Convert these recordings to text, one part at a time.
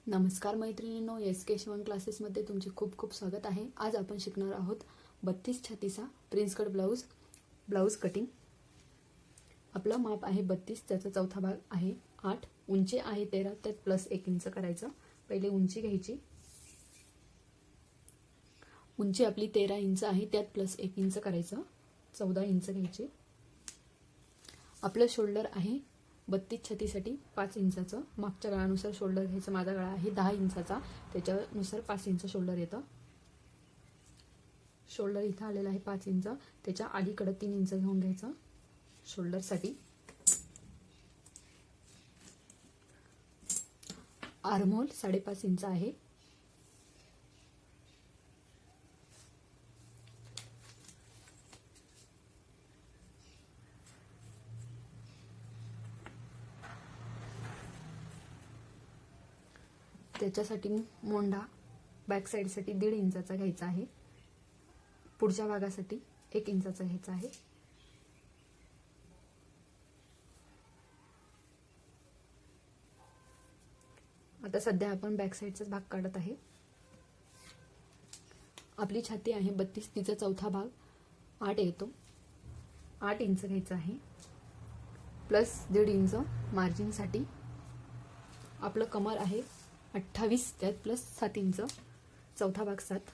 नमस्कार मैत्रिणींनो, एस के शिवण क्लासेसमध्ये तुमचे खूप खूप स्वागत आहे. आज आपण शिकणार आहोत 32 छातीचा प्रिन्स कट ब्लाऊज कटिंग. आपलं माप आहे 32, त्याचा चौथा भाग आहे 8, उंची आहे 13, त्यात प्लस 1 इंच करायचं. पहिले उंची घ्यायची. उंची आपली 13 इंच आहे, त्यात प्लस 1 इंच करायचं, 14 इंच घ्यायचे. आपलं शोल्डर आहे 32 छातीसाठी 5 इंचाचं. मागच्या गळ्यानुसार शोल्डर घ्यायचं. माझा गळा आहे 10 इंचाचा, त्याच्यानुसार 5 इंच शोल्डर येतं. शोल्डर इथं आलेलं आहे 5 इंच, त्याच्या अलीकडं 3 इंच घेऊन घ्यायचं शोल्डरसाठी. आर्महोल 5.5 इंच आहे. त्याच्यासाठी मोंढा बॅक साईडसाठी 1.5 इंचाचा घ्यायचा आहे. पुढच्या भागासाठी 1 इंचाचा घ्यायचा आहे. आता सध्या आपण बॅक साईडचाच भाग काढत आहे. आपली छाती आहे 32, तिचा चौथा भाग 8 येतो. 8 इंच घ्यायचा आहे, प्लस 1.5 इंच मार्जिनसाठी. आपलं कमर आहे 28, त्यात प्लस 7 इंच, चौथा भाग 7,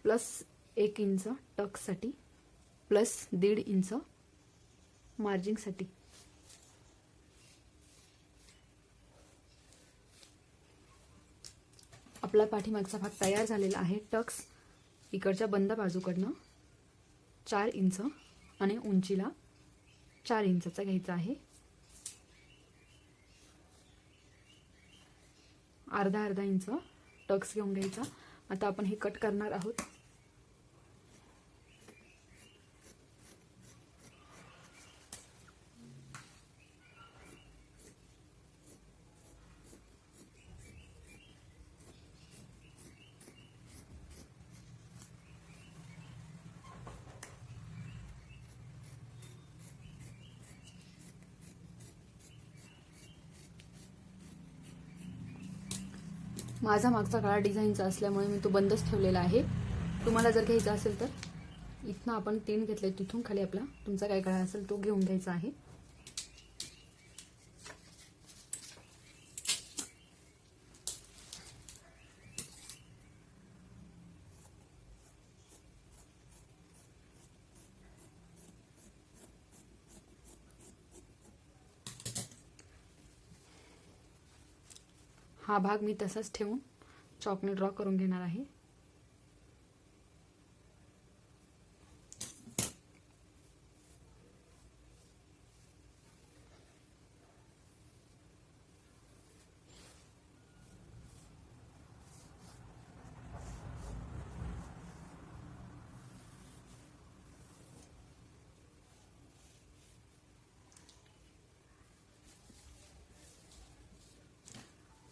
प्लस 1 इंच टक्ससाठी, प्लस 1.5 इंच मार्जिनसाठी. आपला पाठीमागचा भाग तयार झालेला आहे. टक्स इकडच्या बंद बाजूकडनं 4 इंच आणि उंचीला 4 इंचाचा घ्यायचा आहे. अर्धा इंच टक्स घेऊन घ्यायचा. आता आपण हे कट करणार आहोत. माझा मागचा गळा डिझाईनचा असल्यामुळे मी तो बंदच ठेवलेला आहे. तुम्हाला जर घ्यायचा असेल तर इथनं आपण 3 घेतले, तिथून खाली आपला तुमचा काय गळा असेल तो घेऊन घ्यायचा आहे. हा भाग मी तसाच ठेवून चॉकने ड्रॉ करून घेणार आहे.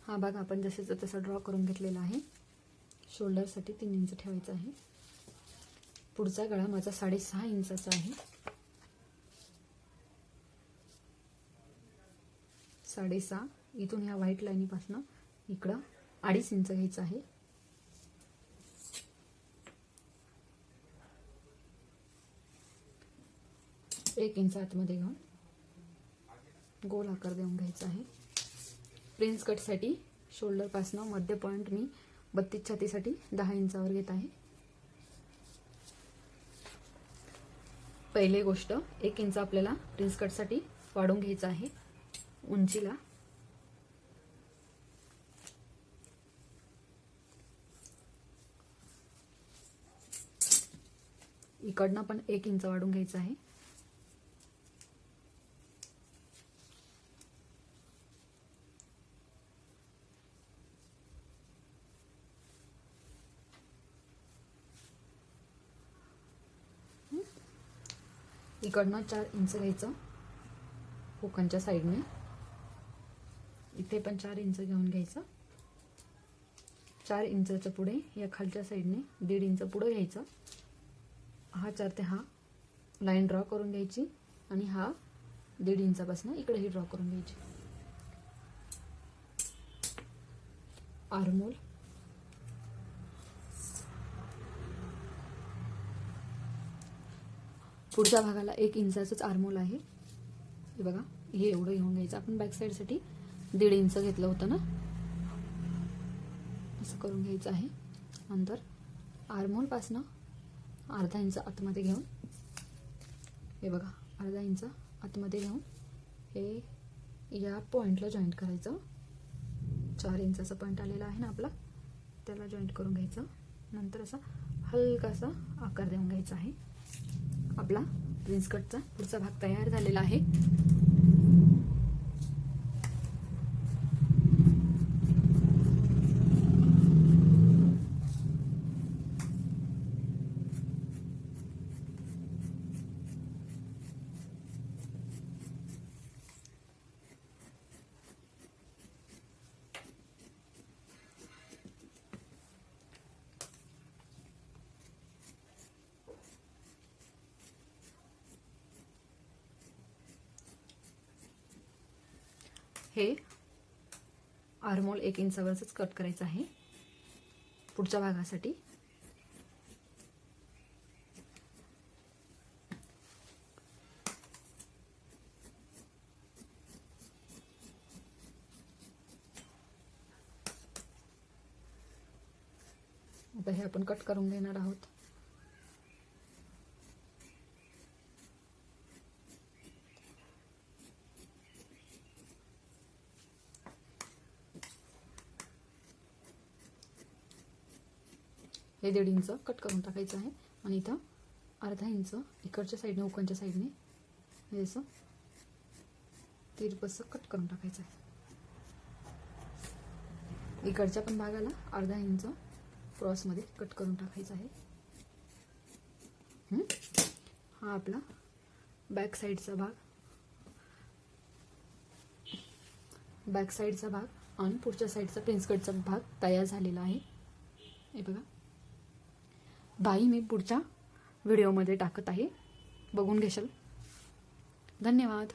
हा भाग आपण जसेचा तसा ड्रॉ करून घेतलेला आहे. शोल्डरसाठी 3 इंच ठेवायचा आहे. पुढचा गळा माझा 6.5 इंचाचा आहे. 6.5 इथून ह्या व्हाईट लाईनीपासून इकडं 2.5 इंच घ्यायचं आहे. एक इंच आतमध्ये घेऊन गोल आकार देऊन घ्यायचा आहे. प्रिन्स कटसाठी शोल्डरपासनं मध्य पॉइंट मी 32 छातीसाठी 10 इंचावर घेत आहे. पहिली गोष्ट, 1 इंच आपल्याला प्रिन्स कटसाठी वाढवून घ्यायचं आहे उंचीला. इकडनं पण 1 इंच वाढवून घ्यायचं आहे. इकडनं 4 इंच घ्यायचं कोकणच्या साईडने. इथे पण 4 इंच घेऊन घ्यायचं. 4 इंचाच्या पुढे या खालच्या साईडने 1.5 इंच पुढे घ्यायचं. हा 4 ते हा लाईन ड्रॉ करून घ्यायची आणि हा 1.5 इंचापासून इकडे ही ड्रॉ करून घ्यायची. आर्मोल, पुढच्या भागाला 1 इंचाचंच आर्मोल आहे. हे बघा, हे एवढं घेऊन घ्यायचं. आपण बॅक साईडसाठी 1.5 इंच घेतलं होतं ना, असं करून घ्यायचं आहे. नंतर आर्मोलपासनं अर्धा इंच आतमध्ये घेऊन, हे बघा अर्धा इंच आतमध्ये घेऊन हे या पॉईंटला जॉईंट करायचं. 4 इंचाचा पॉईंट आलेला आहे ना आपला, त्याला जॉईंट करून घ्यायचं. नंतर असा हलकासा आकार देऊन घ्यायचा आहे. आपला प्रिन्स कटचा पुढचा भाग तयार झालेला आहे. हे आर्मोल 1 इंचावरच कट करायचं आहे पुढच्या भागासाठी. आता हे आपण कट करून घेणार आहोत. हे 1.5 इंच कट करून टाकायचं आहे आणि इथं अर्धा इंच इकडच्या साईडने, हुकांच्या साईडने हे असं तिरपसं कट करून टाकायचं आहे. इकडच्या पण भागाला अर्धा इंच क्रॉसमध्ये कट करून टाकायचं आहे. हा आपला बॅक साईडचा भाग आणि पुढच्या साईडचा प्रिन्स कटचा भाग तयार झालेला आहे. हे बघा, बाही मी पुढच्या व्हिडिओमध्ये टाकत आहे, बघून घेशाल. धन्यवाद.